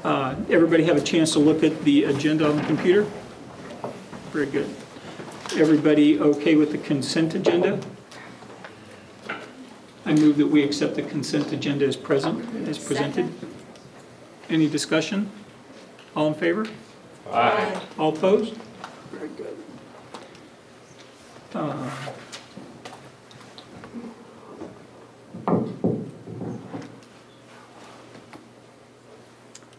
Everybody have a chance to look at the agenda on the computer? Very good. Everybody okay with the consent agenda? I move that we accept the consent agenda as presented. Second. Any discussion? All in favor? Aye. All opposed? Very good.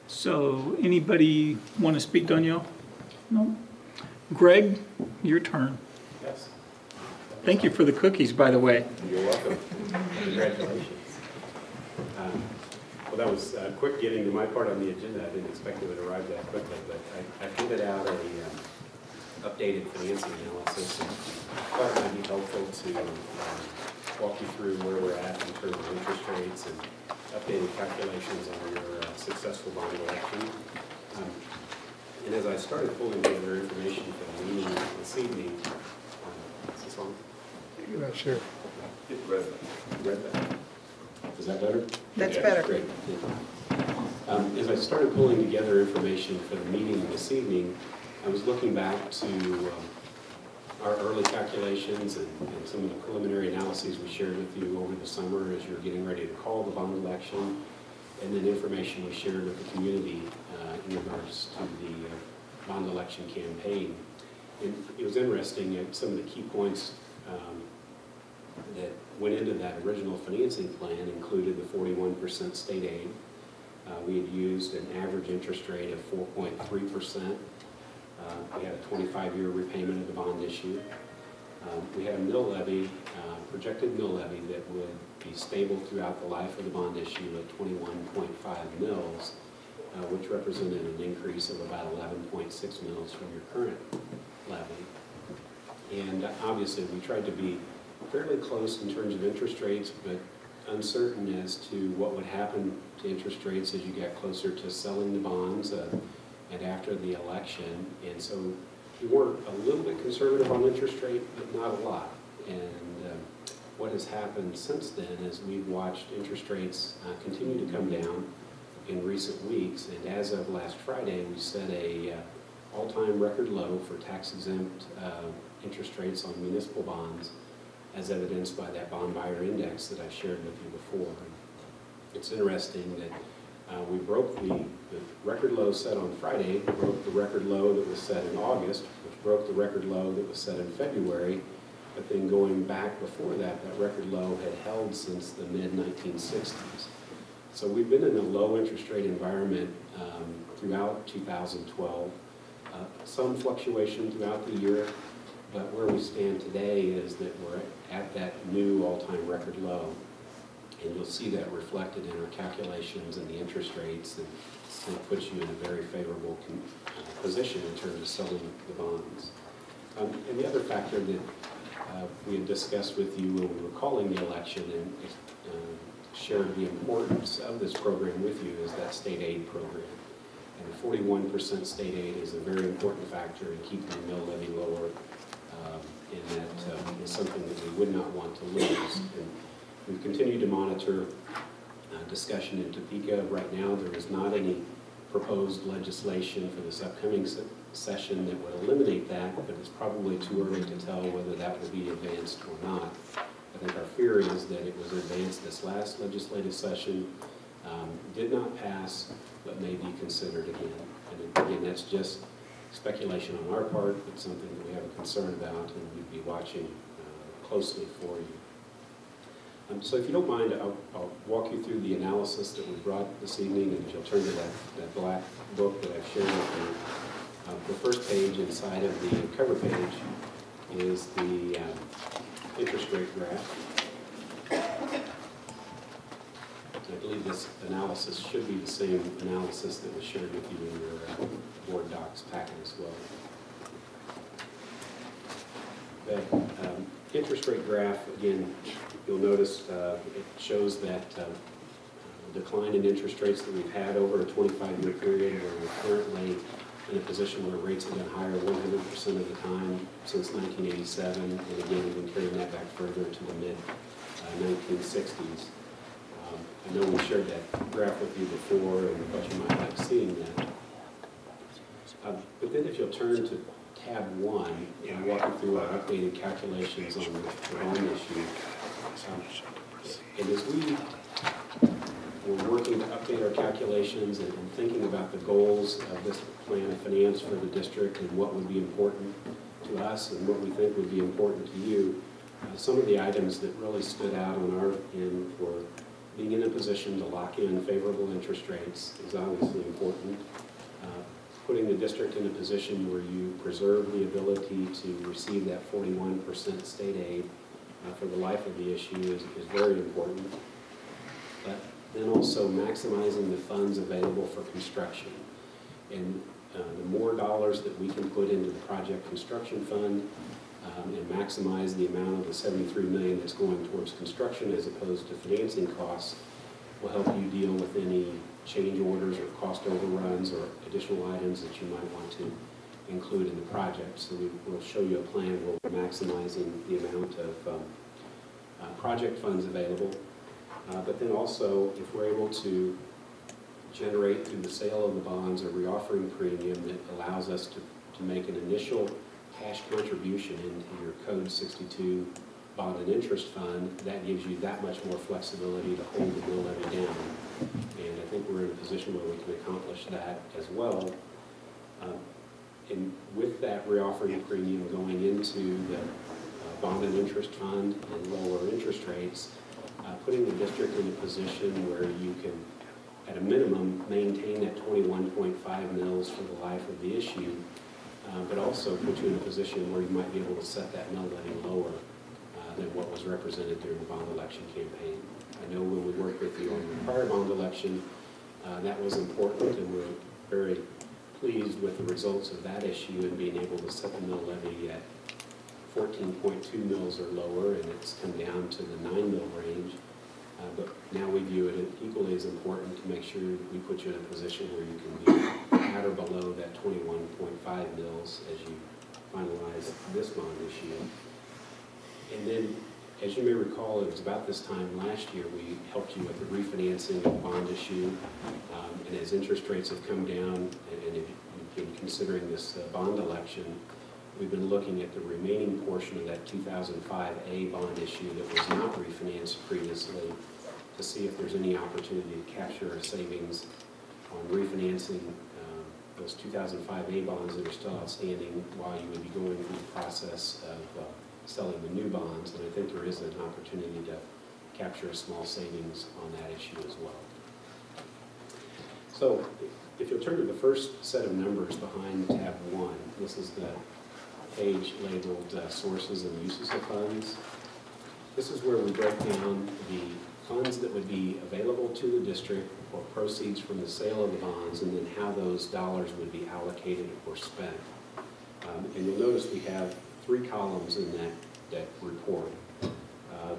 So, anybody want to speak, Danielle? No? Greg, your turn. Yes. Thank you for the cookies, by the way. You're welcome. Congratulations. Well, that was quick getting to my part on the agenda. I didn't expect it would arrive that quickly, but I handed out a updated financing analysis and thought it might be helpful to walk you through where we're at in terms of interest rates and updated calculations on your successful bond election. And as I started pulling together information for the meeting this evening, is this on? Not sure. Read that. Is that better? That's okay. Better. Great. As I started pulling together information for the meeting this evening, I was looking back to our early calculations and some of the preliminary analyses we shared with you over the summer as you were getting ready to call the bond election, and then information we shared with the community in regards to the bond election campaign. And it was interesting at some of the key points that went into that original financing plan included the 41% state aid. We had used an average interest rate of 4.3%. We had a 25-year repayment of the bond issue. We had a mill levy, projected mill levy that would be stable throughout the life of the bond issue at 21.5 mils, which represented an increase of about 11.6 mils from your current levy. And obviously we tried to be fairly close in terms of interest rates, but uncertain as to what would happen to interest rates as you got closer to selling the bonds and after the election. And so we were a little bit conservative on interest rate, but not a lot. And what has happened since then is we've watched interest rates continue to come down in recent weeks. And as of last Friday, we set a all-time record low for tax-exempt interest rates on municipal bonds, as evidenced by that bond buyer index that I shared with you before. It's interesting that we broke the record low set on Friday, broke the record low that was set in August, which broke the record low that was set in February, but then going back before that, that record low had held since the mid-1960s. So we've been in a low interest rate environment throughout 2012, some fluctuation throughout the year, but where we stand today is that we're at that new all-time record low. And you'll see that reflected in our calculations and the interest rates, and it puts you in a very favorable position in terms of selling the bonds. And the other factor that we had discussed with you when we were calling the election and shared the importance of this program with you is that state aid program. And the 41% state aid is a very important factor in keeping the mill levy lower. And that is something that we would not want to lose. And we've continued to monitor discussion in Topeka. Right now, there is not any proposed legislation for this upcoming session that would eliminate that, but it's probably too early to tell whether that will be advanced or not. I think our fear is that it was advanced this last legislative session, did not pass, but may be considered again. And again, that's just speculation on our part. It's something that we have a concern about and we'd be watching closely for you. So if you don't mind, I'll walk you through the analysis that we brought this evening, and if you'll turn to that black book that I've shared with you. The first page inside of the cover page is the interest rate graph. I believe this analysis should be the same analysis that was shared with you in your board docs packet as well. The interest rate graph, again, you'll notice it shows that decline in interest rates that we've had over a 25-year period, where we're currently in a position where rates have been higher 100% of the time since 1987, and again, we've been carrying that back further to the mid-1960s. I know we shared that graph with you before, and but you might like seeing then if you'll turn to tab 1, and walk you through our updated calculations on the bond issue. And as we were working to update our calculations and thinking about the goals of this plan of finance for the district and what would be important to us and what we think would be important to you, some of the items that really stood out on our end for being in a position to lock in favorable interest rates is obviously important. Putting the district in a position where you preserve the ability to receive that 41% state aid for the life of the issue is very important. But then also maximizing the funds available for construction. And the more dollars that we can put into the project construction fund and maximize the amount of the $73 million that's going towards construction as opposed to financing costs will help you deal with any change orders or cost overruns or additional items that you might want to include in the project. So we'll show you a plan where we're maximizing the amount of project funds available. But then also, if we're able to generate through the sale of the bonds a reoffering premium that allows us to make an initial cash contribution into your Code 62 bond and interest fund, that gives you that much more flexibility to hold the mill levy down. And I think we're in a position where we can accomplish that as well. And with that reoffering premium going into the bond and interest fund and lower interest rates, putting the district in a position where you can, at a minimum, maintain that 21.5 mils for the life of the issue, but also put you in a position where you might be able to set that mill levy lower than what was represented during the bond election campaign. I know when we worked with you on the prior bond election, that was important, and we're very pleased with the results of that issue and being able to set the mill levy at 14.2 mils or lower, and it's come down to the 9 mil range. But now we view it as equally as important to make sure that we put you in a position where you can be at or below that 21.5 mils as you finalize this bond issue. And then, as you may recall, it was about this time last year we helped you with the refinancing of the bond issue. And as interest rates have come down, and if you've been considering this bond election, we've been looking at the remaining portion of that 2005A bond issue that was not refinanced previously to see if there's any opportunity to capture a savings on refinancing those 2005A bonds that are still outstanding while you would be going through the process of selling the new bonds. And I think there is an opportunity to capture a small savings on that issue as well. So if you'll turn to the first set of numbers behind tab 1, this is the page labeled sources and uses of funds. This is where we break down the funds that would be available to the district for proceeds from the sale of the bonds, and then how those dollars would be allocated or spent. And you'll notice we have 3 columns in that report.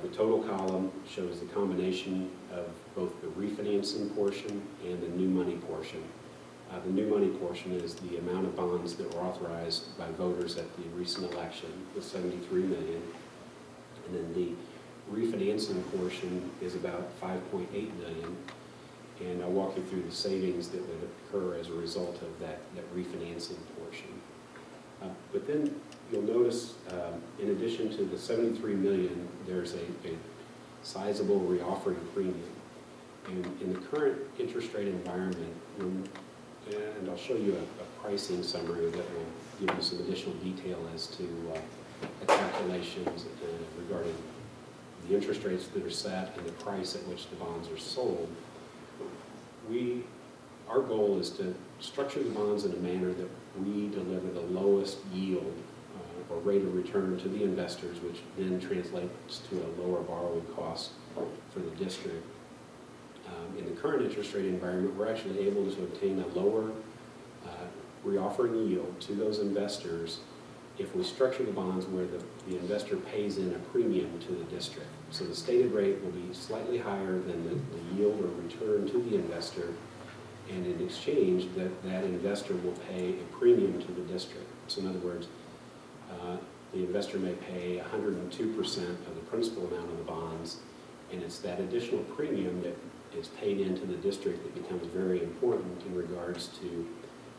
The total column shows the combination of both the refinancing portion and the new money portion. The new money portion is the amount of bonds that were authorized by voters at the recent election, the $73 million. And then the refinancing portion is about $5.8 million. And I'll walk you through the savings that would occur as a result of that refinancing portion. But then you'll notice, in addition to the $73 million, there's a sizable reoffering premium. And in the current interest rate environment, and I'll show you a pricing summary that will give you some additional detail as to the calculations regarding the interest rates that are set and the price at which the bonds are sold. Our goal is to structure the bonds in a manner that we deliver the lowest yield or rate of return to the investors, which then translates to a lower borrowing cost for the district. In the current interest rate environment, we're actually able to obtain a lower reoffering yield to those investors if we structure the bonds where the investor pays in a premium to the district. So the stated rate will be slightly higher than the yield or return to the investor, and in exchange, that investor will pay a premium to the district. So in other words, the investor may pay 102% of the principal amount of the bonds, and it's that additional premium that is paid into the district that becomes very important in regards to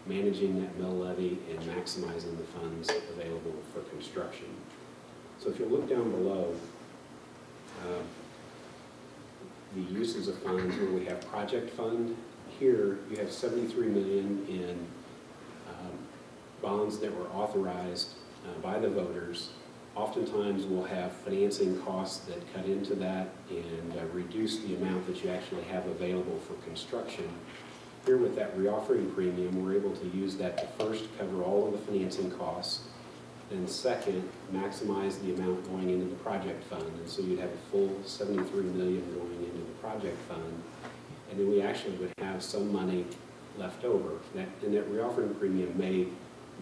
managing that mill levy, and maximizing the funds available for construction. So if you look down below, the uses of funds where we have project fund, here you have $73 million in bonds that were authorized by the voters. Oftentimes we'll have financing costs that cut into that and reduce the amount that you actually have available for construction. Here with that reoffering premium, we're able to use that to first cover all of the financing costs, then second, maximize the amount going into the project fund. And so you'd have a full $73 million going into the project fund, and then we actually would have some money left over. And that reoffering premium may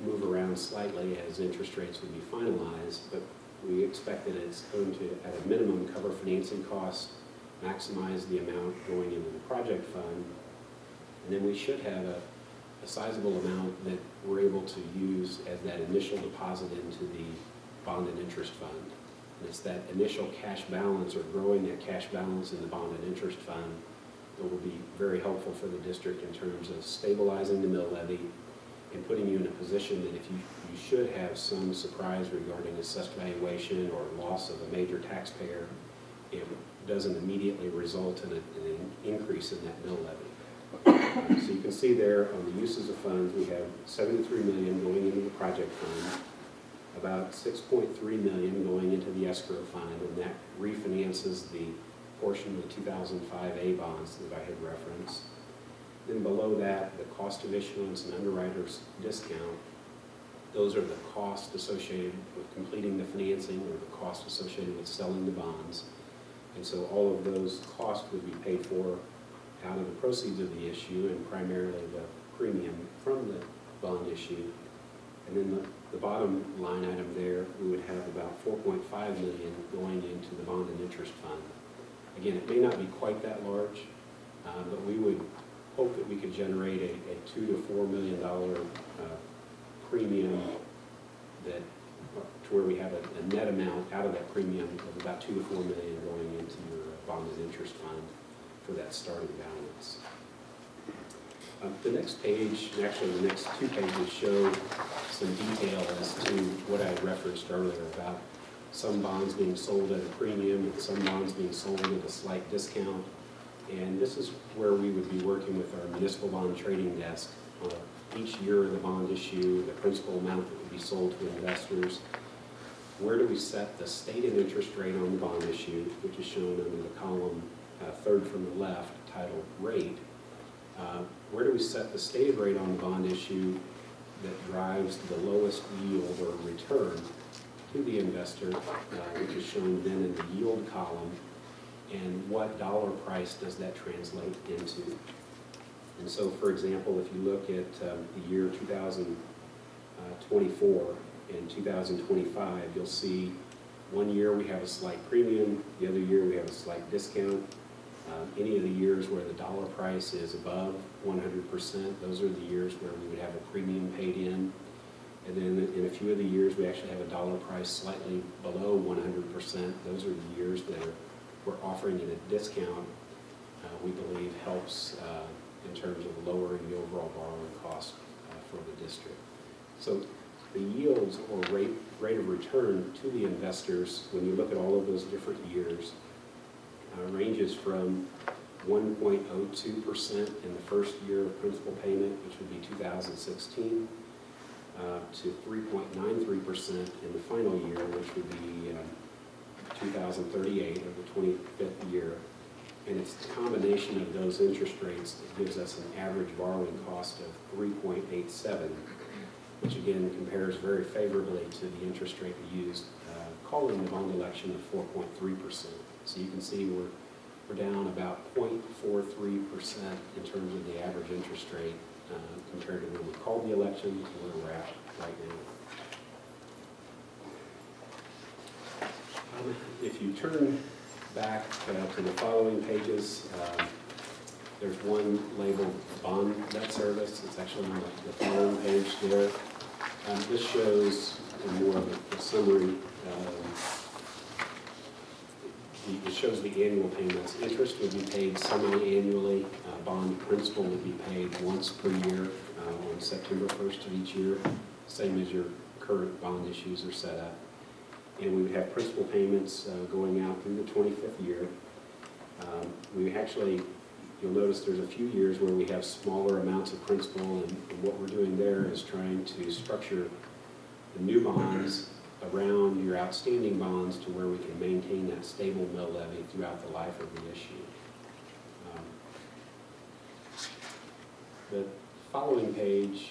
move around slightly as interest rates would be finalized, but we expect that it's going to, at a minimum, cover financing costs, maximize the amount going into the project fund, and then we should have a sizable amount that we're able to use as that initial deposit into the bond and interest fund. And it's that initial cash balance, or growing that cash balance in the bond and interest fund, that will be very helpful for the district in terms of stabilizing the mill levy and putting you in a position that if you should have some surprise regarding assessed valuation or loss of a major taxpayer, it doesn't immediately result in an increase in that mill levy. So you can see there on the uses of funds, we have $73 million going into the project fund, about $6.3 million going into the escrow fund, and that refinances the portion of the 2005A bonds that I had referenced. Then below that, the cost of issuance and underwriter's discount, those are the costs associated with completing the financing or the cost associated with selling the bonds. And so all of those costs would be paid for out of the proceeds of the issue, and primarily the premium from the bond issue. And then the bottom line item there, we would have about $4.5 million going into the bond and interest fund. Again, it may not be quite that large, but we would hope that we could generate a $2 to $4 million premium that, to where we have a net amount out of that premium of about $2 to $4 million going into your bond and interest fund for that starting balance. The next page, and actually the next two pages, show some detail as to what I referenced earlier about some bonds being sold at a premium and some bonds being sold at a slight discount. And this is where we would be working with our municipal bond trading desk. Each year of the bond issue, the principal amount that would be sold to investors, where do we set the stated interest rate on the bond issue, which is shown under the column third from the left, titled Rate. Where do we set the stated rate on the bond issue that drives the lowest yield or return to the investor, which is shown then in the yield column, and what dollar price does that translate into? And so, for example, if you look at the year 2024 and 2025, you'll see one year we have a slight premium, the other year we have a slight discount. Any of the years where the dollar price is above 100%, those are the years where we would have a premium paid in. And then in a few of the years, we actually have a dollar price slightly below 100%. Those are the years that we're offering at a discount, we believe helps in terms of lowering the overall borrowing cost for the district. So the yields or rate of return to the investors, when you look at all of those different years, ranges from 1.02% in the first year of principal payment, which would be 2016, to 3.93% in the final year, which would be 2038, or the 25th year. And it's the combination of those interest rates that gives us an average borrowing cost of 3.87, which again compares very favorably to the interest rate we used calling the bond election of 4.3%. So you can see we're down about 0.43% in terms of the average interest rate compared to when we called the election to where we're at right now. If you turn back to the following pages, there's one labeled Bond Debt Service. It's actually on the following page there. This shows more of a summary. It shows the annual payments. Interest would be paid semi-annually. Bond principal would be paid once per year on on September 1st of each year, same as your current bond issues are set up. And we would have principal payments going out through the 25th year. We actually, you'll notice there's a few years where we have smaller amounts of principal, and what we're doing there is trying to structure the new bonds around your outstanding bonds to where we can maintain that stable mill levy throughout the life of the issue. The following page,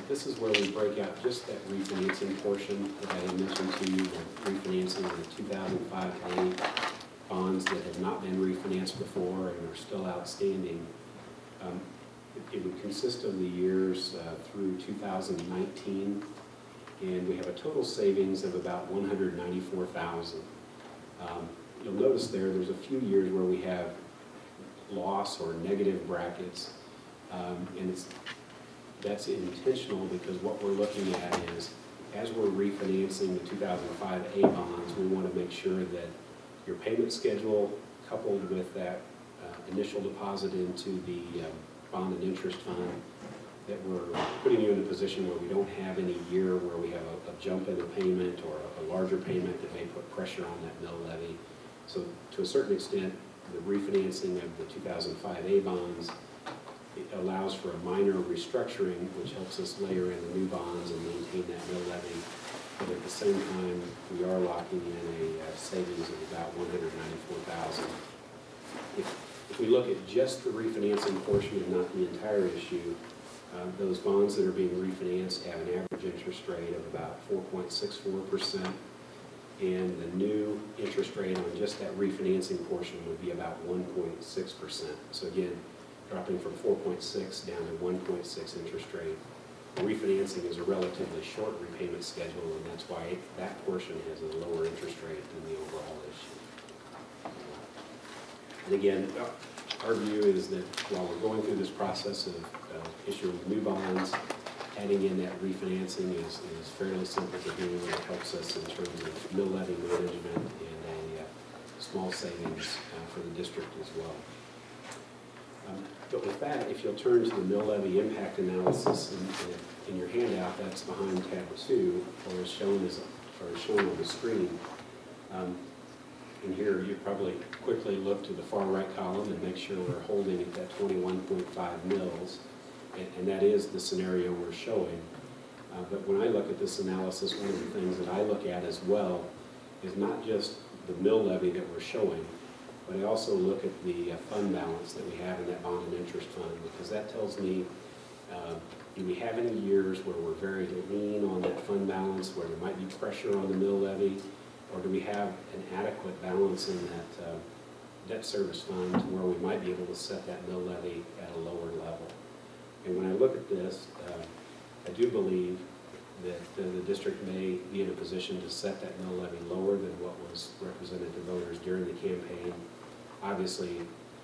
this is where we break out just that refinancing portion that I had mentioned to you, the refinancing of the 2005 A bonds that have not been refinanced before and are still outstanding. It would consist of the years through 2019, and we have a total savings of about $194,000. You'll notice there's a few years where we have loss or negative brackets, and that's intentional because what we're looking at is, as we're refinancing the 2005 A bonds, we want to make sure that your payment schedule coupled with that initial deposit into the bond and interest fund, that we're putting you in a position where we don't have any year where we have a jump in a payment or a larger payment that may put pressure on that mill levy. So to a certain extent, the refinancing of the 2005 A bonds, it allows for a minor restructuring, which helps us layer in the new bonds and maintain that mill levy. But at the same time, we are locking in a savings of about $194,000. If we look at just the refinancing portion and not the entire issue, those bonds that are being refinanced have an average interest rate of about 4.64%, and the new interest rate on just that refinancing portion would be about 1.6%. So again, dropping from 4.6 down to 1.6 interest rate. Refinancing is a relatively short repayment schedule, and that's why that portion has a lower interest rate than the overall issue. And again, our view is that while we're going through this process of issuing new bonds, adding in that refinancing is fairly simple to do, and it helps us in terms of mill levy management and a small savings for the district as well. But with that, if you'll turn to the mill levy impact analysis in your handout, that's behind tab 2, or is shown on the screen. And here you probably quickly look to the far right column and make sure we're holding at that 21.5 mils, and that is the scenario we're showing. But when I look at this analysis, one of the things that I look at as well is not just the mill levy that we're showing, but I also look at the fund balance that we have in that bond and interest fund, because that tells me, do we have any years where we're very lean on that fund balance, where there might be pressure on the mill levy, or do we have an adequate balance in that debt service fund to where we might be able to set that mill levy at a lower level? And when I look at this, I do believe that the district may be in a position to set that mill levy lower than what was represented to voters during the campaign. Obviously,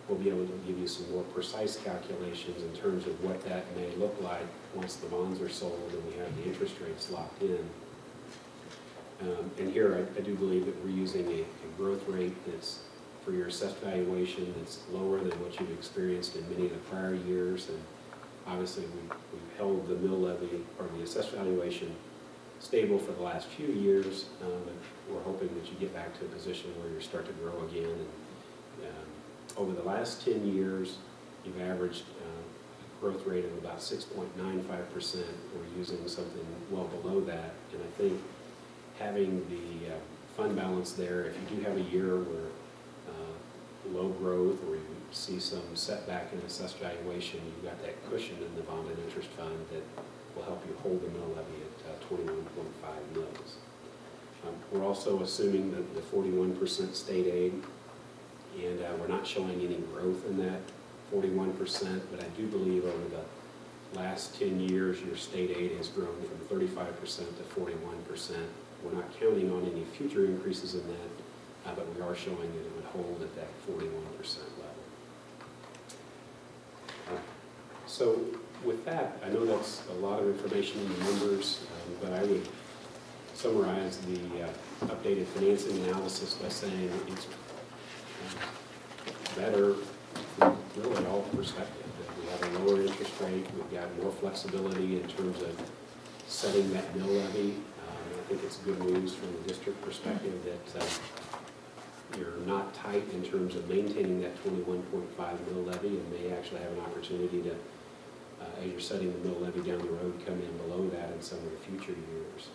we'll be able to give you some more precise calculations in terms of what that may look like once the bonds are sold and we have the interest rates locked in. And here I do believe that we're using a growth rate that's, for your assessed valuation, that's lower than what you've experienced in many of the prior years. And obviously, we've held the mill levy, or the assessed valuation, stable for the last few years, but we're hoping that you get back to a position where you start to grow again. And over the last 10 years, you've averaged a growth rate of about 6.95%. We're using something well below that, and I think having the fund balance there, if you do have a year where low growth or you see some setback in assessed valuation, you've got that cushion in the bond and interest fund that will help you hold the mill levy at 21.5 mils. We're also assuming that the 41% state aid, and we're not showing any growth in that 41%, but I do believe over the last 10 years your state aid has grown from 35% to 41%. We're not counting on any future increases in that, but we are showing that it would hold at that 41% level. So with that, I know that's a lot of information in the numbers, but I would summarize the updated financing analysis by saying it's better from really all perspectives. We have a lower interest rate, We've got more flexibility in terms of setting that mill levy. I think it's good news from the district perspective that you're not tight in terms of maintaining that 21.5 mill levy, and may actually have an opportunity to, as you're setting the mill levy down the road, come in below that in some of the future years.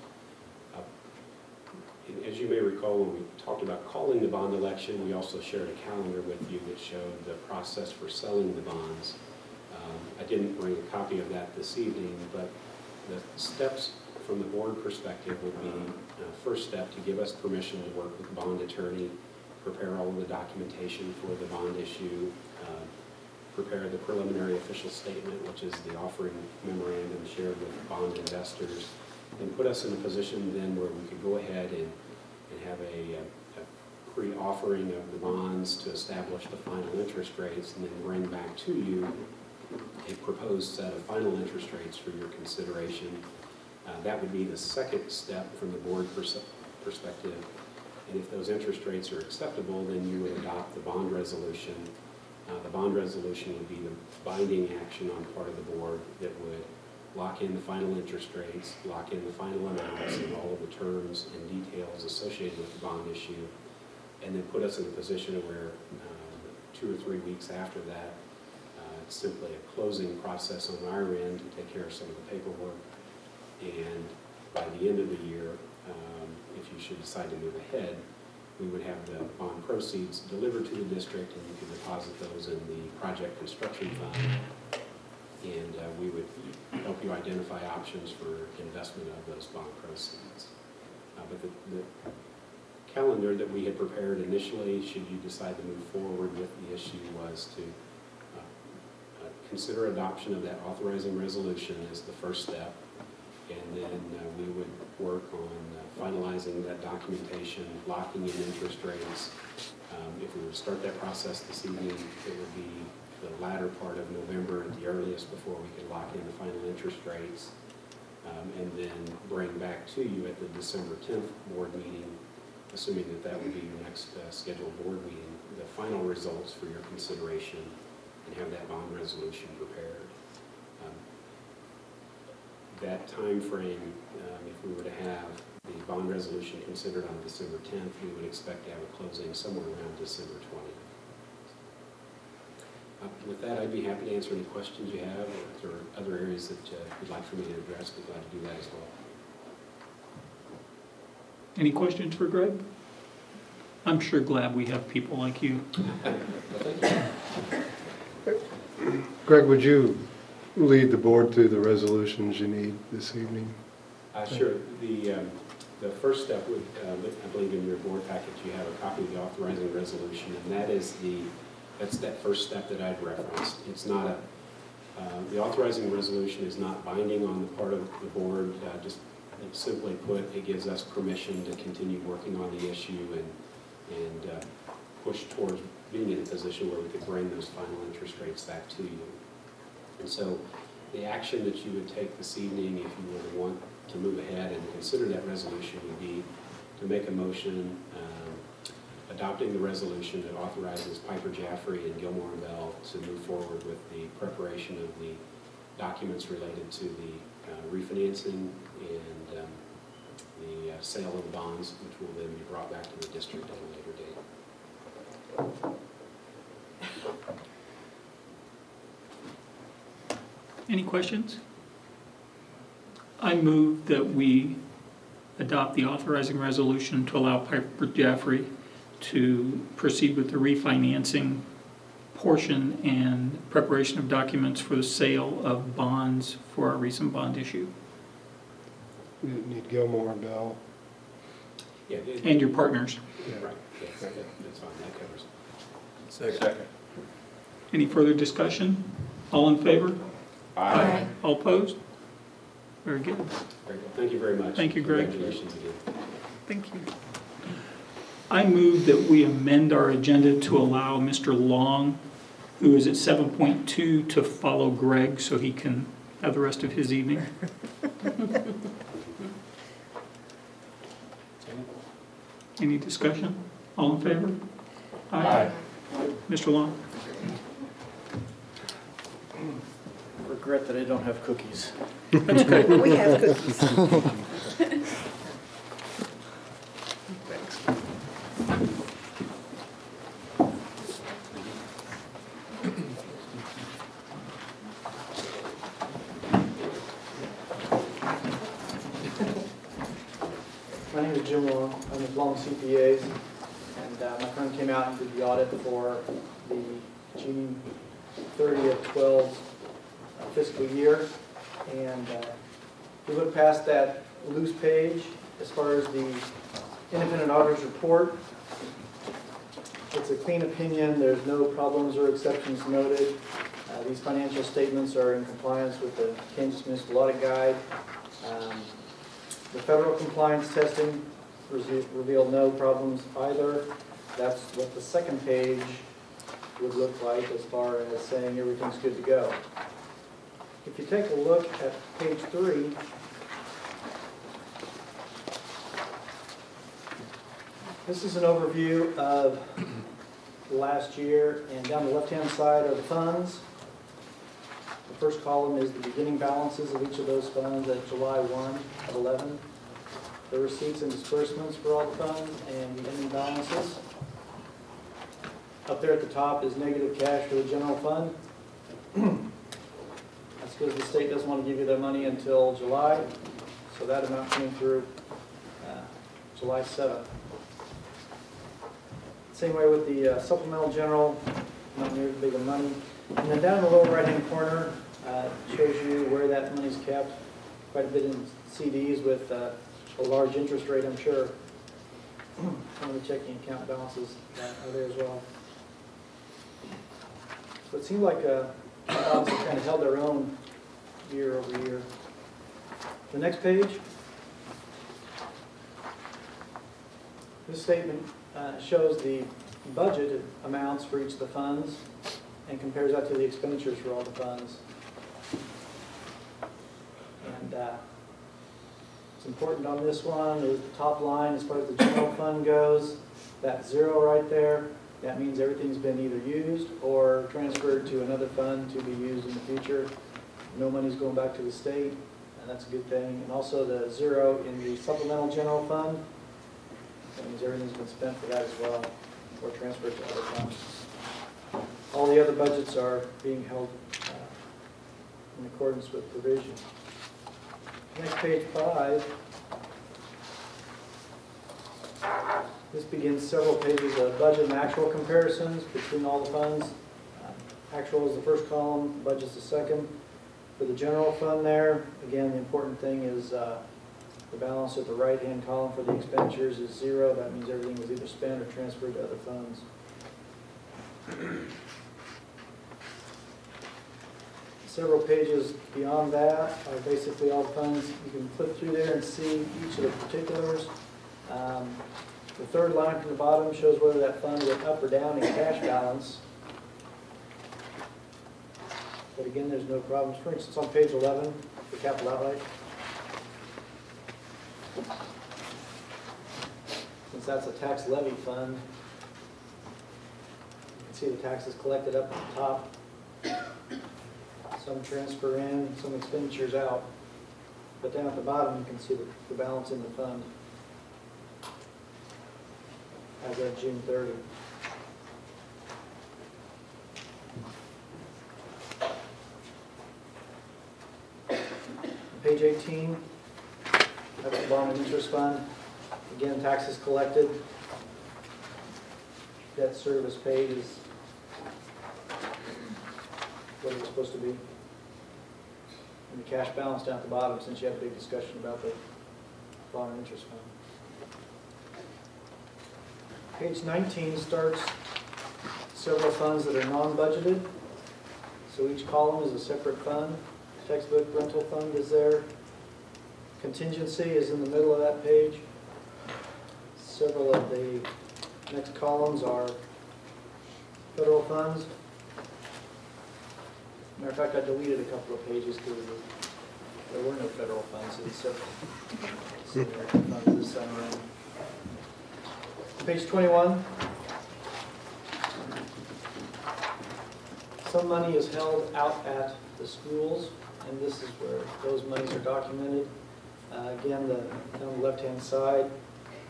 And as you may recall, when we talked about calling the bond election, we also shared a calendar with you that showed the process for selling the bonds. I didn't bring a copy of that this evening, but the steps from the board perspective would be, first step, to give us permission to work with the bond attorney, prepare all of the documentation for the bond issue, prepare the preliminary official statement, which is the offering memorandum shared with bond investors, and put us in a position then where we could go ahead and have a pre-offering of the bonds to establish the final interest rates, and then bring back to you a proposed set of final interest rates for your consideration. That would be the second step from the board perspective. And if those interest rates are acceptable, then you would adopt the bond resolution. The bond resolution would be the binding action on part of the board that would lock in the final interest rates, lock in the final amounts and all of the terms and details associated with the bond issue, and then put us in a position where 2 or 3 weeks after that, it's simply a closing process on our end to take care of some of the paperwork. And by the end of the year, if you should decide to move ahead, we would have the bond proceeds delivered to the district, and you could deposit those in the project construction fund. And we would help you identify options for investment of those bond proceeds. But the calendar that we had prepared initially, should you decide to move forward with the issue, was to consider adoption of that authorizing resolution as the first step. And then we would work on finalizing that documentation, locking in interest rates. If we were to start that process this evening, it would be the latter part of November at the earliest before we could lock in the final interest rates. And then bring back to you at the December 10th board meeting, assuming that that would be your next scheduled board meeting, the final results for your consideration, and have that bond resolution prepared. That time frame, if we were to have the bond resolution considered on December 10th, we would expect to have a closing somewhere around December 20th. With that, I'd be happy to answer any questions you have, or if there are other areas that you'd like for me to address, I'd be glad to do that as well. Any questions for Greg? I'm sure glad we have people like you. Well, thank you. Greg, would you lead the board through the resolutions you need this evening? Sure. The first step would, I believe in your board package, you have a copy of the authorizing resolution, and that's that first step that I've referenced. It's not the authorizing resolution is not binding on the part of the board. Just simply put, it gives us permission to continue working on the issue and push towards being in a position where we could bring those final interest rates back to you. And so the action that you would take this evening, if you were to want to move ahead and consider that resolution, would be to make a motion adopting the resolution that authorizes Piper Jaffray and Gilmore and Bell to move forward with the preparation of the documents related to the refinancing and the sale of the bonds, which will then be brought back to the district at a later date. Any questions? I move that we adopt the authorizing resolution to allow Piper Jaffray to proceed with the refinancing portion and preparation of documents for the sale of bonds for our recent bond issue. We need Gilmore and Bell. Yeah, And your partners. yeah, right. Yes, that's fine. That covers it. Second. Any further discussion? All in favor? Aye. All opposed? Very good. Very good. Thank you very much. Thank you, Greg. Congratulations again. Thank you. I move that we amend our agenda to allow Mr. Long, who is at 7.2, to follow Greg so he can have the rest of his evening. Any discussion? All in favor? Aye. Mr. Long? For regret that I don't have cookies. That's good. We have cookies. My name is Jim Long. I'm with Long CPAs, and my friend came out and did the audit for the June 30th, 12 fiscal year. And we look past that loose page as far as the independent auditor's report. It's a clean opinion. There's no problems or exceptions noted. These financial statements are in compliance with the Kansas Municipal Audit Guide. The federal compliance testing revealed no problems either. That's what the second page would look like as far as saying everything's good to go. If you take a look at page 3, this is an overview of last year, and down the left-hand side are the funds. The first column is the beginning balances of each of those funds at July 1 of 11. The receipts and disbursements for all the funds and the ending balances. Up there at the top is negative cash for the general fund. That's because the state doesn't want to give you their money until July, so that amount came through July 7th. Same way with the supplemental general, not near as big of money. And then down in the lower right-hand corner, shows you where that money's kept. Quite a bit in CDs with a large interest rate, I'm sure. Some of the checking account balances are there as well. So it seemed like balances kind of held their own year over year. The next page. This statement shows the budgeted amounts for each of the funds and compares that to the expenditures for all the funds. And what's important on this one is the top line as far as the general fund goes. That 0 right there, that means everything's been either used or transferred to another fund to be used in the future. No money's going back to the state, and that's a good thing. And also the 0 in the supplemental general fund, that means everything's been spent for that as well, or transferred to other funds. All the other budgets are being held in accordance with provision. Next, page 5. This begins several pages of budget and actual comparisons between all the funds. Actual is the first column, budget's the second. For the general fund there, again, the important thing is the balance at the right-hand column for the expenditures is 0. That means everything was either spent or transferred to other funds. Several pages beyond that are basically all funds. You can flip through there and see each of the particulars. The third line from the bottom shows whether that fund went up or down in cash balance. But again, there's no problems. For instance, on page 11, the capital outlay. Since that's a tax levy fund, you can see the taxes collected up at the top. Some transfer in, some expenditures out. But down at the bottom, you can see the balance in the fund as of June 30. Page 18, that's the bond and interest fund. Again, taxes collected. Debt service paid is what it was supposed to be. And the cash balance down at the bottom, since you had a big discussion about the bond and interest fund. Page 19 starts several funds that are non-budgeted. So each column is a separate fund. Textbook rental fund is there. Contingency is in the middle of that page. Several of the next columns are federal funds. Matter of fact, I deleted a couple of pages because there were no federal funds. So funds this time around. Page 21. Some money is held out at the schools, and this is where those monies are documented. Again, on the left-hand side,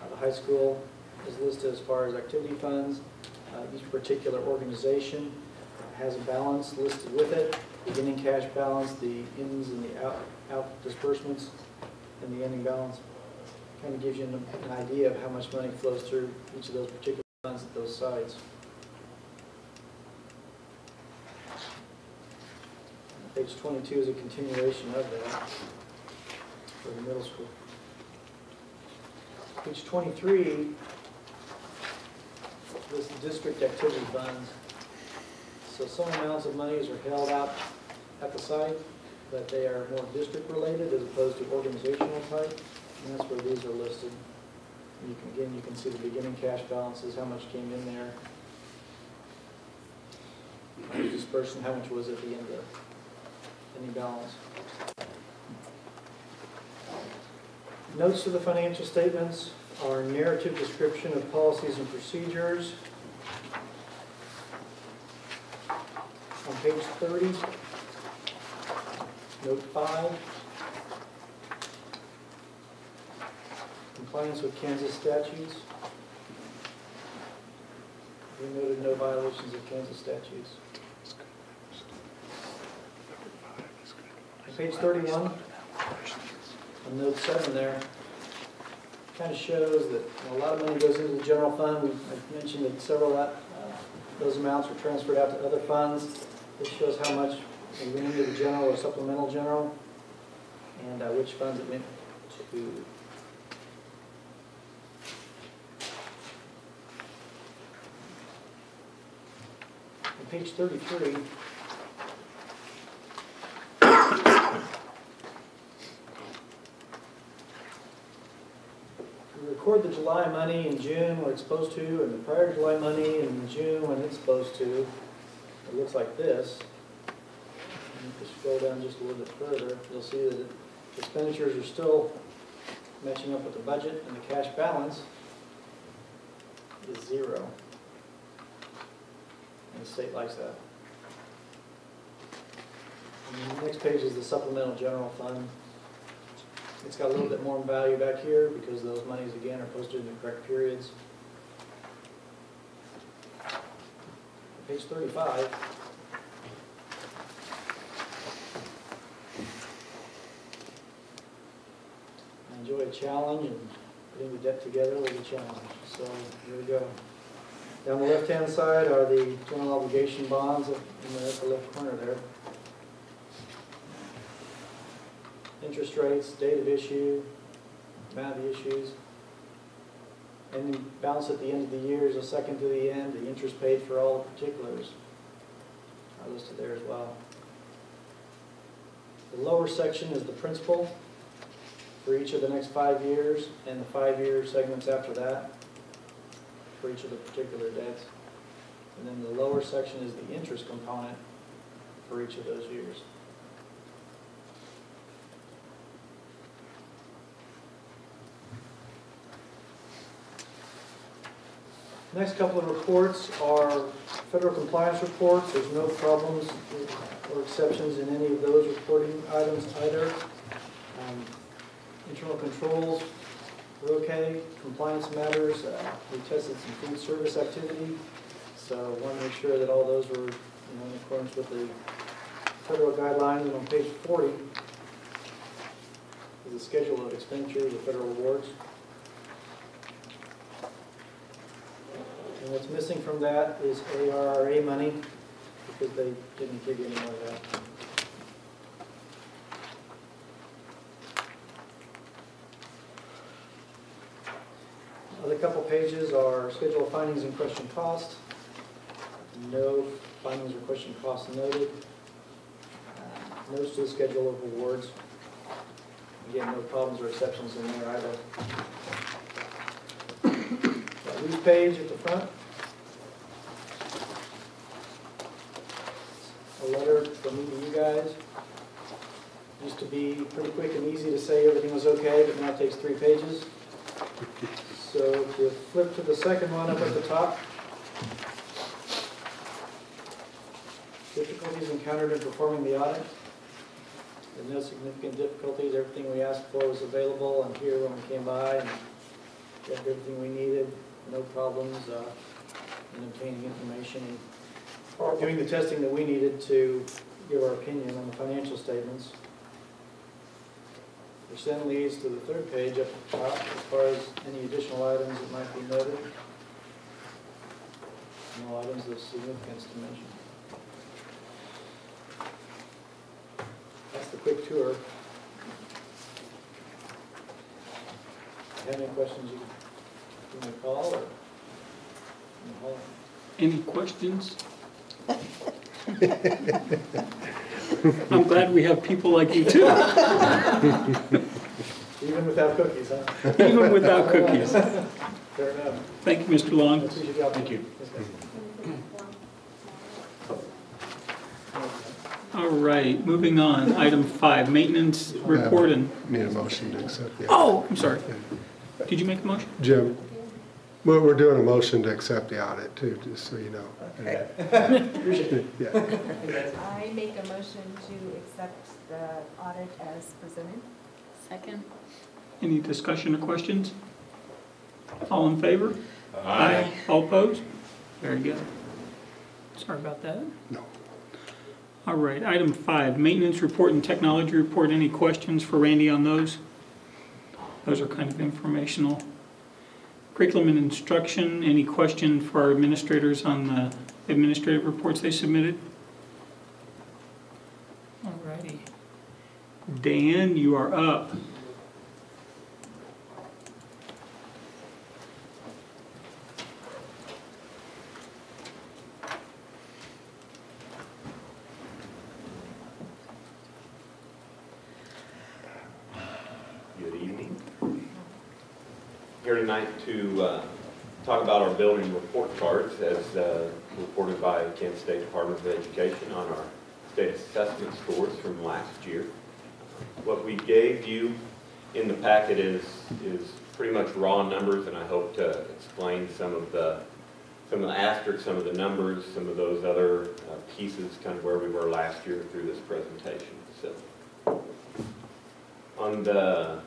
the high school is listed as far as activity funds. Each particular organization has a balance listed with it, beginning cash balance, the ins and the out disbursements, and the ending balance. Kind of gives you an idea of how much money flows through each of those particular funds at those sites. Page 22 is a continuation of that for the middle school. Page 23 lists district activity funds. So some amounts of monies are held out at the site, but they are more district related as opposed to organizational type, and that's where these are listed. And you can see the beginning cash balances, how much came in there. Disbursement, how much was at the end of any balance. Notes to the financial statements are narrative description of policies and procedures. On page 30, note 5, compliance with Kansas statutes. We noted no violations of Kansas statutes. On page 31, on note 7 there, kind of shows that a lot of money goes into the general fund. I've mentioned that several of those amounts were transferred out to other funds. This shows how much went into the general or supplemental general, and which funds it went to. On page 33, we record the July money in June when it's supposed to, and the prior July money in June when it's supposed to. It looks like this. And if you scroll down just a little bit further, you'll see that the expenditures are still matching up with the budget, and the cash balance is 0. And the state likes that. And the next page is the supplemental general fund. It's got a little bit more value back here because those monies, again, are posted in the correct periods. Page 35. I enjoy a challenge, and putting the debt together was a challenge. So here we go. Down the left-hand side are the general obligation bonds in the upper left corner there. Interest rates, date of issue, amount of the issues, and the balance at the end of the year is a second to the end. The interest paid for all the particulars are listed there as well. The lower section is the principal for each of the next 5 years, and the 5-year segments after that for each of the particular debts. And then the lower section is the interest component for each of those years. Next couple of reports are federal compliance reports. There's no problems or exceptions in any of those reporting items either. Internal controls were okay. Compliance matters, we tested some food service activity, so I want to make sure that all those were in accordance with the federal guidelines. And on page 40 is the schedule of expenditures of federal awards. And what's missing from that is ARRA money, because they didn't give you any more of that. Other couple pages are schedule of findings and question cost. No findings or question costs noted. Notes to the schedule of awards. Again, no problems or exceptions in there either. Loose page at the front. A letter from me to you guys. Used to be pretty quick and easy to say everything was okay, but now it takes 3 pages. So if you flip to the second one up at the top, difficulties encountered in performing the audit? There's no significant difficulties. Everything we asked for was available and here when we came by, and we had everything we needed. No problems in obtaining information and doing the testing that we needed to give our opinion on the financial statements. Which then leads to the third page up at the top as far as any additional items that might be noted. No items of significance to mention. That's the quick tour. If you have any questions, you may call or you may holler. Any questions? I'm glad we have people like you too. Even without cookies, huh? Even without cookies. Fair enough. Thank you, Mr. Long. Thank you. All right, moving on. Item 5, maintenance report and... Need a motion to accept the audit. Oh, I'm sorry. Did you make a motion? Jim, well, we're doing a motion to accept the audit too, just so you know. Okay. Yeah. I make a motion to accept the audit as presented. Second. Any discussion or questions? All in favor? Aye. All opposed? Very good. Sorry about that. No. All right, item 5, maintenance report and technology report. Any questions for Randy on those? Those are kind of informational. Curriculum and instruction, any question for our administrators on the administrative reports they submitted? All righty. Dan, you are up. Good evening. Here tonight to talk about our building report cards as reported by Kansas State Department of Education on our state assessment scores from last year. What we gave you in the packet is pretty much raw numbers, and I hope to explain some of the asterisks, some of the numbers, some of those other pieces, kind of where we were last year through this presentation. So, on the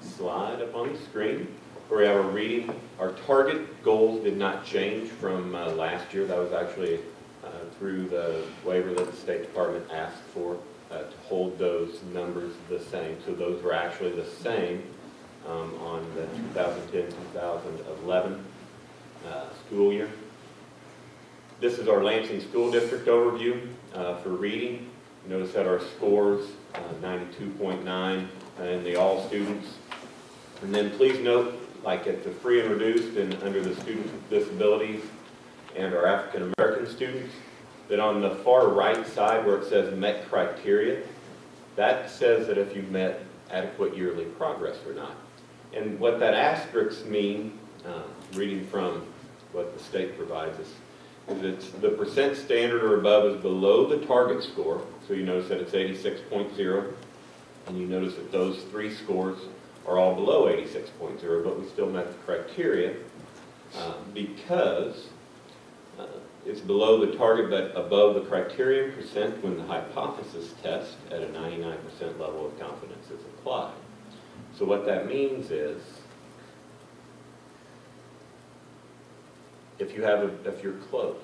slide up on the screen, where we have our reading, our target goals did not change from last year. That was actually through the waiver that the State Department asked for to hold those numbers the same. So those were actually the same on the 2010-2011 school year. This is our Lansing School District overview for reading. Notice that our scores, 92.9 in the all students. And then please note, like at the free and reduced and under the students with disabilities and our African American students, that on the far right side where it says met criteria, that says that if you met adequate yearly progress or not. And what that asterisks mean, reading from what the state provides us, is it's the percent standard or above is below the target score. So you notice that it's 86.0, and you notice that those three scores are all below 86.0, but we still met the criteria because it's below the target but above the criterion percent when the hypothesis test at a 99% level of confidence is applied. So what that means is if you're close,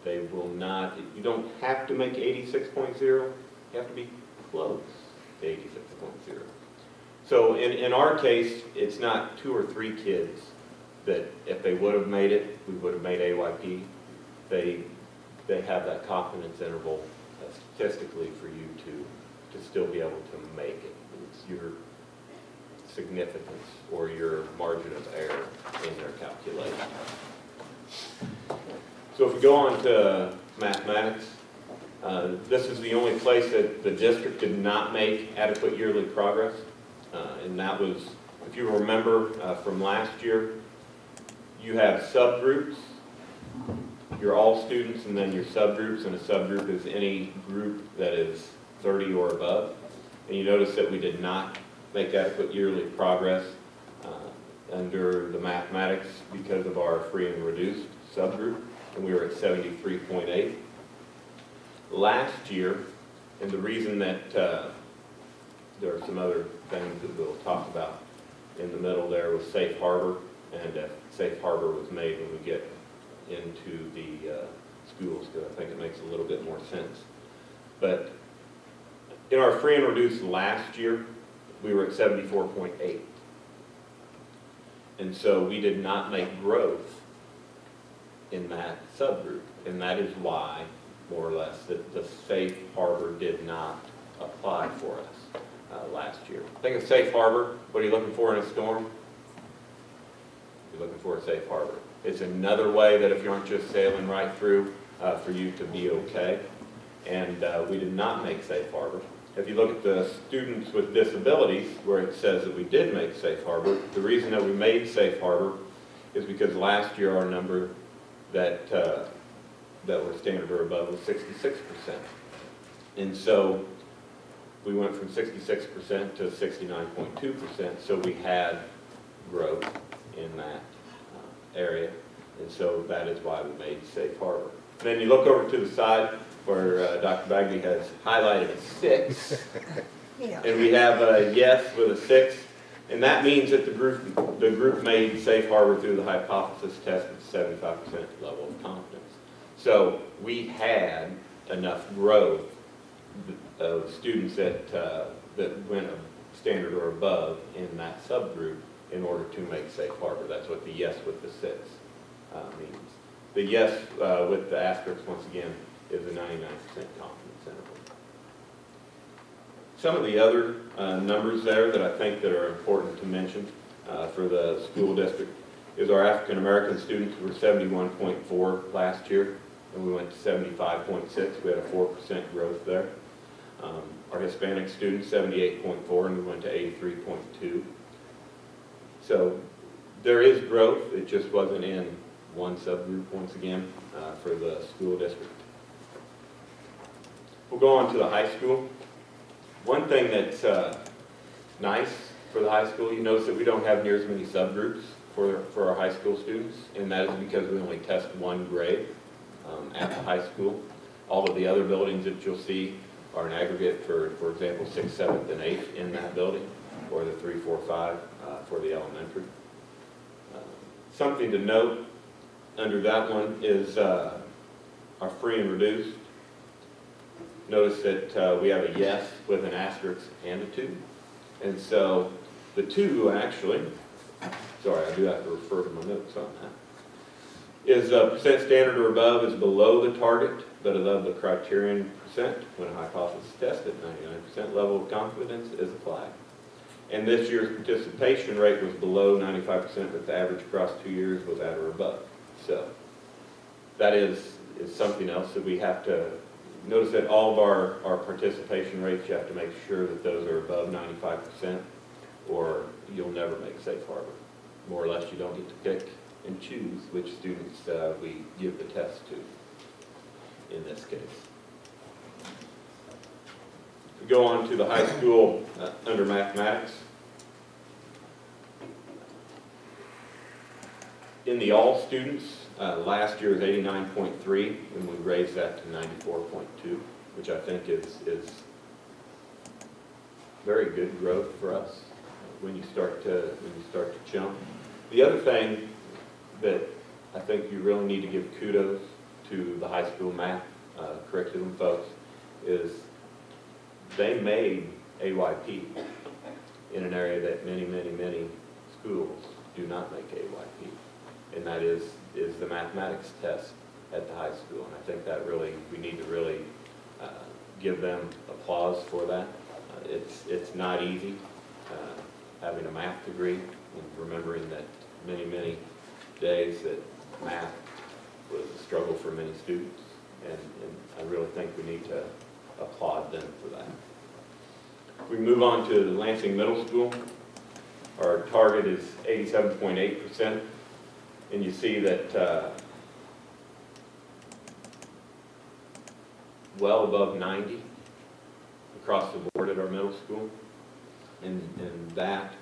they will not, you don't have to make 86.0, you have to be close to 86.0. So in our case, it's not 2 or 3 kids that if they would have made it, we would have made AYP. They have that confidence interval statistically for you to still be able to make it. It's your significance or your margin of error in their calculation. So if we go on to mathematics, this is the only place that the district did not make adequate yearly progress. And that was, if you remember from last year, you have subgroups, your all students, and then your subgroups, and a subgroup is any group that is 30 or above. And you notice that we did not make adequate yearly progress under the mathematics because of our free and reduced subgroup. and we were at 73.8. Last year, and the reason that there are some other things that we'll talk about in the middle there was safe harbor, and safe harbor was made when we get into the schools, because I think it makes a little bit more sense. But in our free and reduced last year, we were at 74.8. And so we did not make growth in that subgroup. And that is why, more or less, that the safe harbor did not apply for us last year. Think of safe harbor. What are you looking for in a storm? You're looking for a safe harbor. It's another way that if you aren't just sailing right through, for you to be okay. And we did not make safe harbor. If you look at the students with disabilities, where it says that we did make safe harbor, the reason that we made safe harbor is because last year our number that were standard or above was 66%. And so we went from 66% to 69.2%, so we had growth in that area, and so that is why we made safe harbor. Then you look over to the side where Dr. Bagley has highlighted a 6, and we have a yes with a 6, and that means that the group made safe harbor through the hypothesis test at 75% level of confidence. So we had enough growth of students that went a standard or above in that subgroup in order to make safe harbor. That's what the yes with the 6 means. The yes with the asterisk, once again, is a 99% confidence interval. Some of the other numbers there that I think that are important to mention for the school district is our African American students were 71.4 last year, and we went to 75.6. We had a 4% growth there. Our Hispanic students, 78.4, and we went to 83.2. So there is growth. It just wasn't in one subgroup, once again, for the school district. We'll go on to the high school. One thing that's nice for the high school, you notice that we don't have near as many subgroups for our high school students, and that is because we only test one grade at the high school. All of the other buildings that you'll see are an aggregate for example, 6th, 7th, and 8th in that building, or the 3, 4, 5 for the elementary. Something to note under that one is our free and reduced. Notice that we have a yes with an asterisk and a 2. And so the 2 actually, sorry, I do have to refer to my notes on that, is percent standard or above is below the target, but above the criterion percent when a hypothesis test at 99% level of confidence is applied. And this year's participation rate was below 95%, but the average across 2 years was at or above. So that is something else that we have to notice, that all of our participation rates, you have to make sure that those are above 95%, or you'll never make safe harbor. More or less, you don't get to pick and choose which students we give the test to in this case. We go on to the high school under mathematics. In the all students, last year was 89.3, and we raised that to 94.2, which I think is very good growth for us when you start to jump. The other thing that I think you really need to give kudos to the high school math curriculum folks is they made AYP in an area that many, many, many schools do not make AYP, and that is the mathematics test at the high school. And I think that really, we need to really give them applause for that. It's not easy having a math degree and remembering that many, many days that math was a struggle for many students, and I really think we need to applaud them for that. We move on to Lansing Middle School. Our target is 87.8%, and you see that well above 90 across the board at our middle school, and that,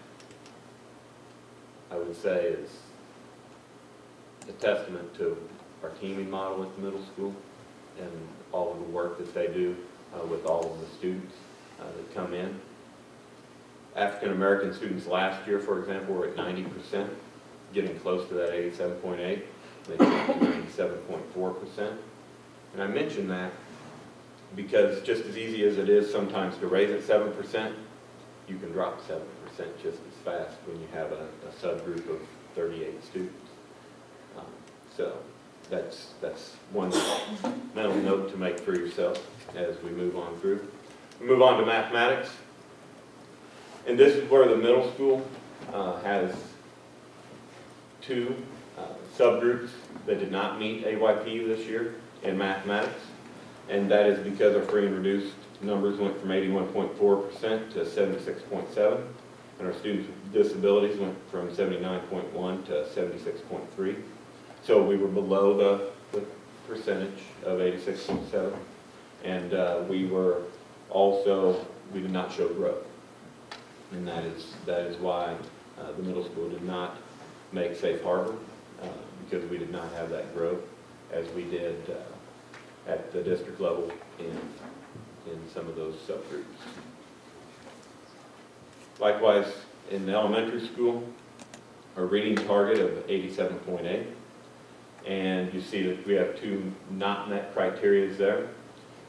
I would say, is a testament to our teaming model at the middle school and all of the work that they do with all of the students that come in. African American students last year, for example, were at 90%, getting close to that 87.8. They jumped to 97.4%. And I mention that because just as easy as it is sometimes to raise it 7%, you can drop 7% just as fast when you have a subgroup of 38 students. So that's one mental note to make for yourself as we move on through. We move on to mathematics. And this is where the middle school has two subgroups that did not meet AYP this year in mathematics. And that is because our free and reduced numbers went from 81.4% to 76.7%. And our students with disabilities went from 79.1 to 76.3. So we were below the percentage of 86.7. And we did not show growth. And that is why the middle school did not make Safe Harbor, because we did not have that growth as we did at the district level in some of those subgroups. Likewise, in the elementary school, our reading target of 87.8, and you see that we have two not met criteria there,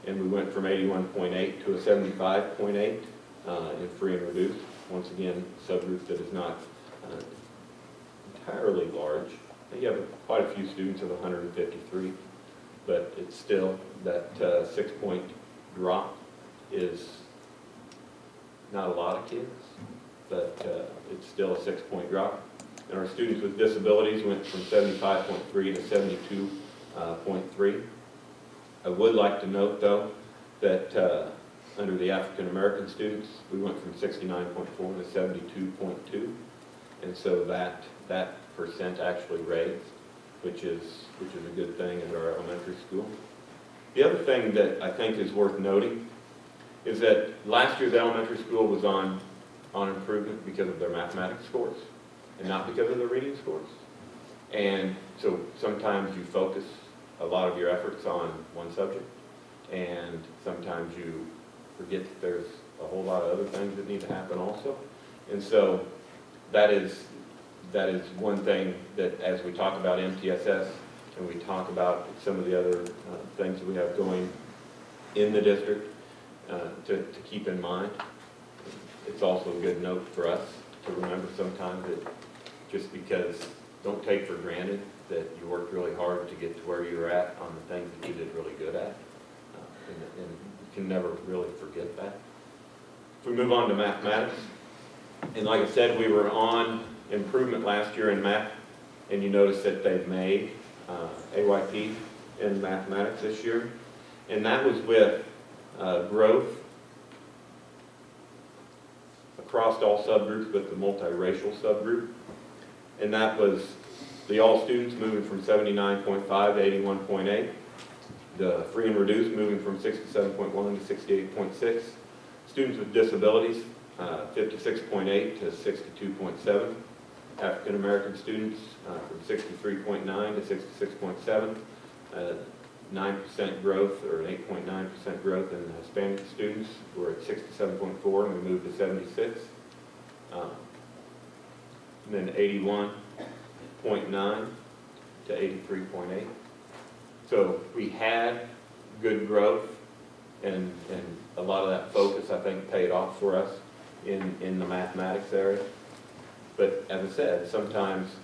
and we went from 81.8 to a 75.8 in free and reduced. Once again, subgroup that is not entirely large. You have quite a few students of 153, but it's still that 6-point drop is not a lot of kids, but it's still a 6-point drop. And our students with disabilities went from 75.3 to 72.3. I would like to note, though, that under the African American students, we went from 69.4 to 72.2, and so that percent actually raised, which is a good thing at our elementary school. The other thing that I think is worth noting is that last year's elementary school was on improvement because of their mathematics scores, and not because of their reading scores. And so sometimes you focus a lot of your efforts on one subject, and sometimes you forget that there's a whole lot of other things that need to happen also. And so that is one thing that, as we talk about MTSS and we talk about some of the other things that we have going in the district to keep in mind. It's also a good note for us to remember sometimes that just because, don't take for granted that you worked really hard to get to where you're at on the things that you did really good at. And you can never really forget that. If we move on to mathematics, and like I said, we were on improvement last year in math, and you notice that they've made AYP in mathematics this year, and that was with growth across all subgroups with the multiracial subgroup, and that was the all students moving from 79.5 to 81.8, the free and reduced moving from 67.1 to 68.6, students with disabilities 56.8 to 62.7, African American students from 63.9 to 66.7, 9% growth, or an 8.9% growth in the Hispanic students. We're at 67.4 and we moved to 76. And then 81.9 to 83.8. So we had good growth, and a lot of that focus, I think, paid off for us in the mathematics area. But as I said, sometimes,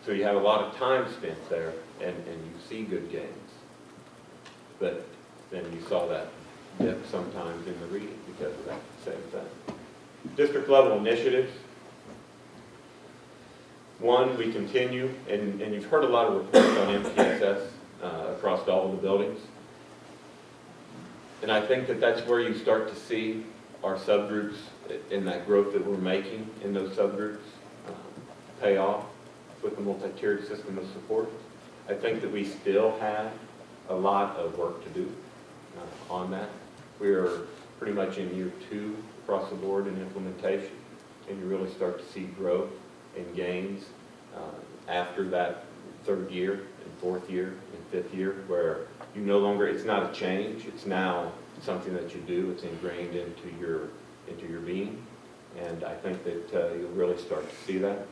so you have a lot of time spent there, and you see good gains. But then you saw that dip sometimes in the reading because of that same thing. District level initiatives. One, we continue, and you've heard a lot of reports on MTSS across all of the buildings. And I think that that's where you start to see our subgroups in that growth that we're making in those subgroups pay off with the multi-tiered system of support. I think that we still have a lot of work to do on that. We're pretty much in year 2 across the board in implementation, and you really start to see growth and gains after that third year and fourth year and fifth year, where you no longer, it's not a change, it's now something that you do, it's ingrained into your being, and I think that you'll really start to see that.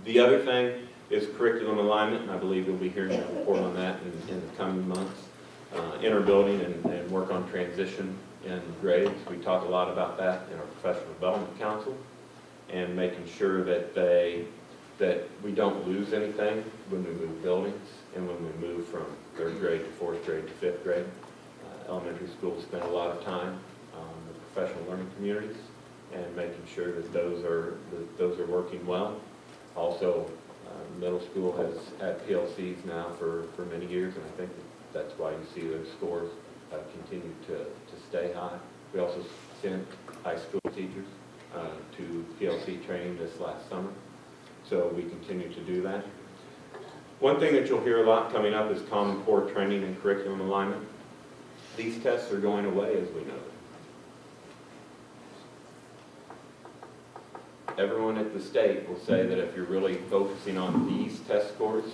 The other thing is curriculum alignment, and I believe you'll be hearing a report on that in the coming months. Interbuilding and work on transition in grades. We talk a lot about that in our professional development council, and making sure that we don't lose anything when we move buildings and when we move from third grade to fourth grade to fifth grade. Elementary schools spend a lot of time on the professional learning communities and making sure that those are working well. Also, middle school has had PLCs now for many years, and I think that's why you see those scores continue to stay high. We also sent high school teachers to PLC training this last summer, so we continue to do that. One thing that you'll hear a lot coming up is Common Core training and curriculum alignment. These tests are going away, as we know. Everyone at the state will say that if you're really focusing on these test scores,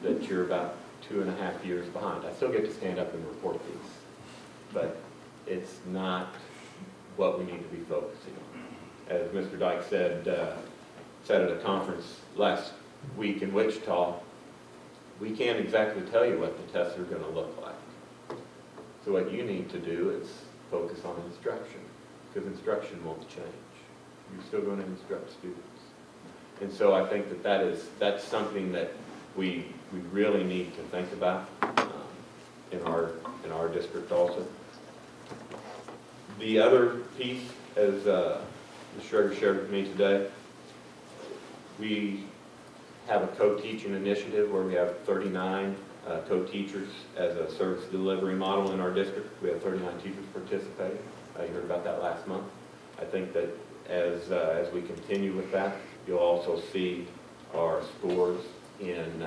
that you're about 2.5 years behind. I still get to stand up and report these, but it's not what we need to be focusing on. As Mr. Dyke said at a conference last week in Wichita, we can't exactly tell you what the tests are going to look like. So what you need to do is focus on instruction, because instruction won't change. You're still going to instruct students. And so I think that's something that we really need to think about in our district also. The other piece, as the Schroeder shared with me today, we have a co-teaching initiative where we have 39 co-teachers as a service delivery model in our district. We have 39 teachers participating. You heard about that last month. I think that as we continue with that, you'll also see our scores in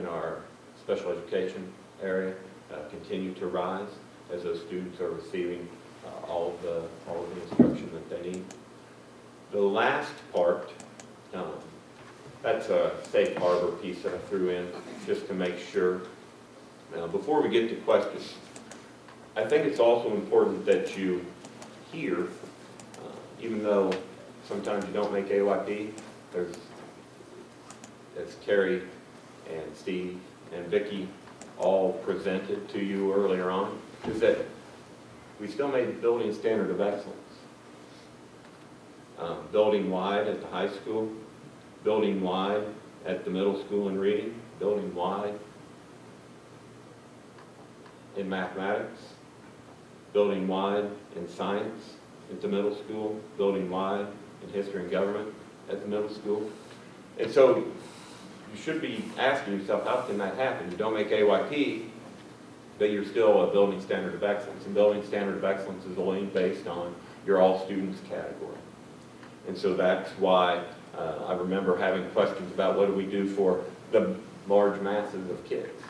our special education area continue to rise as those students are receiving all of the instruction that they need. The last part, that's a safe harbor piece that I threw in just to make sure. Before we get to questions, I think it's also important that you hear, even though sometimes you don't make AYP, as Carrie and Steve and Vicki all presented to you earlier on, is that we still made the building standard of excellence. Building wide at the high school, building wide at the middle school in reading, building wide in mathematics, building wide in science at the middle school, building wide in history and government at the middle school. And so you should be asking yourself, how can that happen? You don't make AYP, but you're still a building standard of excellence. And building standard of excellence is only based on your all students category. And so that's why I remember having questions about what do we do for the large masses of kids.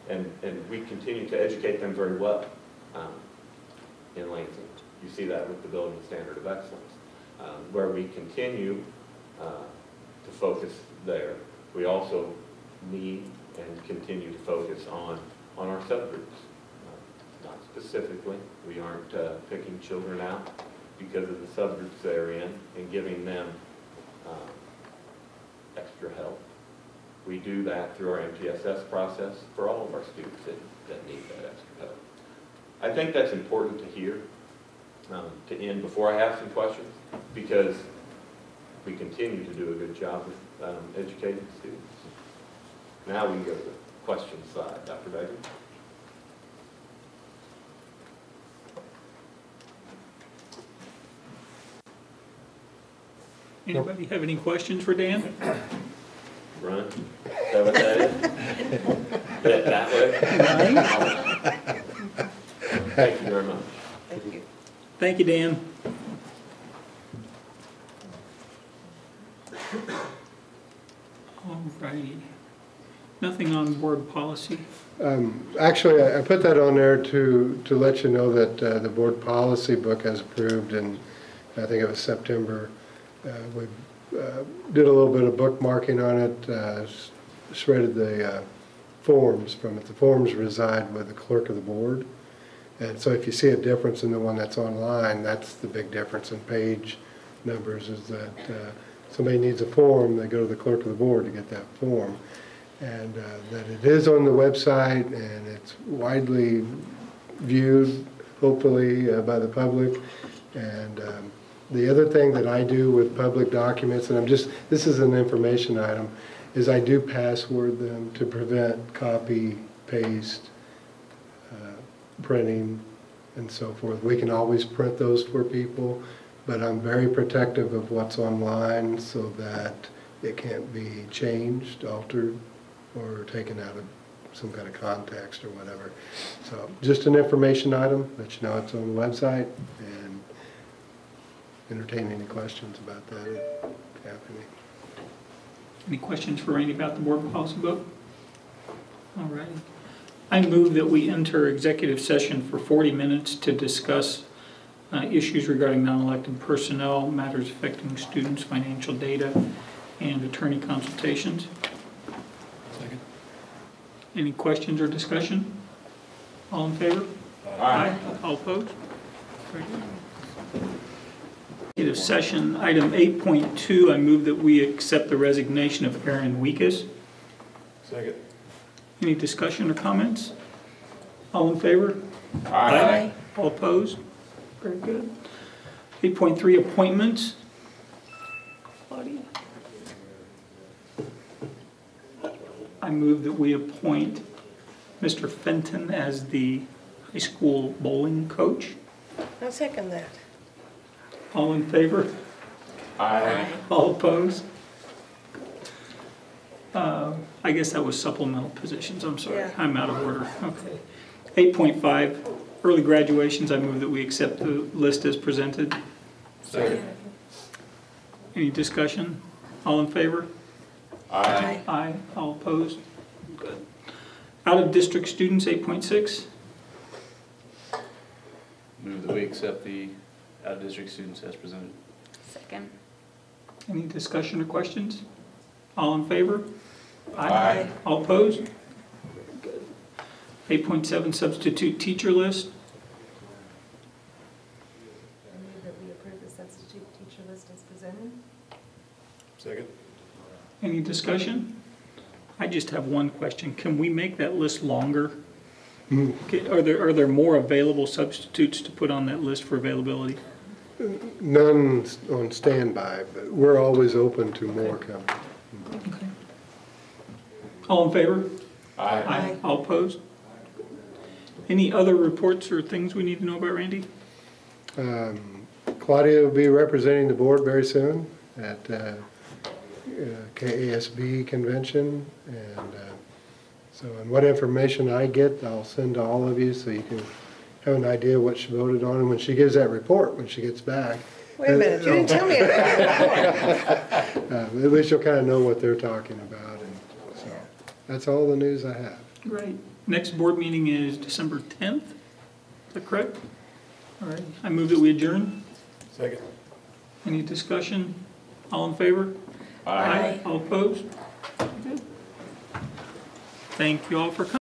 And we continue to educate them very well in Lansing. You see that with the building standard of excellence, where we continue to focus there. We also need and continue to focus on our subgroups. Not specifically, we aren't picking children out because of the subgroups they're in and giving them extra help. We do that through our MTSS process for all of our students that need that extra help. I think that's important to hear to end before I have some questions, because we continue to do a good job with educating students. Now we can go to the question side. Dr. Baker? Anybody have any questions for Dan? Run. Is that what that is? That way? Thank you very much. Thank you. Thank you, Dan. All righty. Nothing on board policy? Actually, I put that on there to let you know that the board policy book has approved, and I think it was September. We did a little bit of bookmarking on it, shredded the forms from it. The forms reside with the clerk of the board. And so if you see a difference in the one that's online, that's the big difference in page numbers, is that somebody needs a form, they go to the clerk of the board to get that form. And that it is on the website and it's widely viewed, hopefully, by the public. And the other thing that I do with public documents, and this is an information item, is I do password them to prevent copy, paste, printing, and so forth. We can always print those for people, but I'm very protective of what's online so that it can't be changed, altered, or taken out of some kind of context or whatever. So just an information item, let you know it's on the website, and entertain any questions about that if you have any. Any questions for Randy about the board policy book? All right. I move that we enter executive session for 40 minutes to discuss issues regarding non-elected personnel, matters affecting students, financial data, and attorney consultations. Second. Any questions or discussion? All in favor? Aye. All opposed? Very good. Executive session, item 8.2, I move that we accept the resignation of Aaron Weekus. Second. Any discussion or comments? All in favor? Aye. All opposed? Very good. 8.3, appointments. Claudia. I move that we appoint Mr. Fenton as the high school bowling coach. I'll second that. All in favor? Aye. All opposed? I guess that was supplemental positions, I'm sorry. Yeah. I'm out of order, okay. 8.5, early graduations, I move that we accept the list as presented. Second. Any discussion? All in favor? Aye. Aye. All opposed? Good. Out-of-district students, 8.6. Move that we accept the out-of-district students as presented. Second. Any discussion or questions? All in favor? Aye. All opposed? Good. 8.7, substitute teacher list. I move that we approve the substitute teacher list as presented. Second. Any discussion? I just have one question. Can we make that list longer? Are there more available substitutes to put on that list for availability? None on standby, but we're always open to more coming. Okay. All in favor? Aye. All opposed? Any other reports or things we need to know about, Randy? Claudia will be representing the board very soon at KASB convention, and and what information I get, I'll send to all of you so you can have an idea what she voted on, and when she gives that report, when she gets back. Wait a minute, you didn't tell me about that. At least you'll kind of know what they're talking about, and so that's all the news I have. Great. Next board meeting is December 10th. Is that correct? All right. I move that we adjourn. Second. Any discussion? All in favor? Aye. All opposed? Good. Thank you all for coming.